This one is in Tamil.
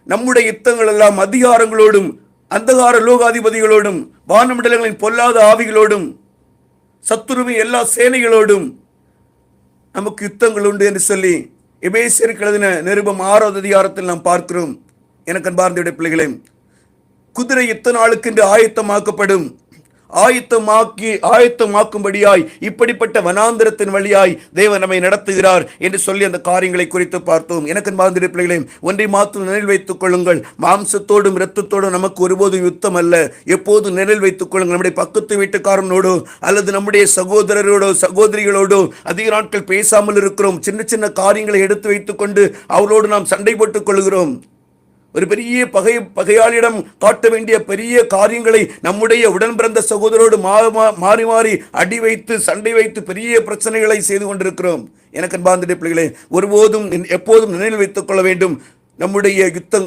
நம்முடைய யுத்தங்கள் எல்லாம் அதிகாரங்களோடும், அந்தகார லோகாதிபதிகளோடும், வானமண்டலங்களின் பொல்லாத ஆவிகளோடும், சத்துருவின் எல்லா சேனைகளோடும் நமக்கு யுத்தங்கள் உண்டு என்று சொல்லி எபேசியருக்கு எழுதின நிருபம் 6வது அதிகாரத்தில் நாம் பார்க்கிறோம். எனக்கு அன்பார்ந்த பிள்ளைகளே, குதிரை யுத்த நாளுக்கென்று ஆயத்தமாக்கப்படும். ஆயத்தமாக்கும்படியாய் இப்படிப்பட்ட வனாந்திரத்தின் வழியாய் தேவன் நம்மை நடத்துகிறார் என்று சொல்லி அந்த காரியங்களை குறித்து பார்த்தோம். எனக்கு அன்பார்ந்த பிள்ளைகளே, ஒன்றை மாத்திரம் நினைவில் வைத்துக் கொள்ளுங்கள். மாம்சத்தோடும் இரத்தத்தோடும் நமக்கு ஒருபோதும் யுத்தம் அல்ல. எப்போதும் நினைவில் வைத்துக் கொள்ளுங்கள். நம்முடைய பக்கத்து வீட்டுக்காரனோடோ அல்லது நம்முடைய சகோதரரோடோ சகோதரிகளோடோ அதிக நாட்கள் பேசாமல் இருக்கிறோம். சின்ன சின்ன காரியங்களை எடுத்து வைத்துக் கொண்டு அவளோடு நாம் சண்டை போட்டுக் கொள்கிறோம். ஒரு பெரிய பகையாளியிடம் காட்ட வேண்டிய பெரிய காரியங்களை நம்முடைய உடன் பிறந்த சகோதரோடு மாறி மாறி அடி வைத்து சண்டை வைத்து பெரிய பிரச்சனைகளை செய்து கொண்டிருக்கிறோம். எனக்கு அன்பார்ந்த பிள்ளைகளே, ஒருபோதும் எப்போதும் நினைவில் வைத்துக் கொள்ள வேண்டும், நம்முடைய யுத்தங்கள்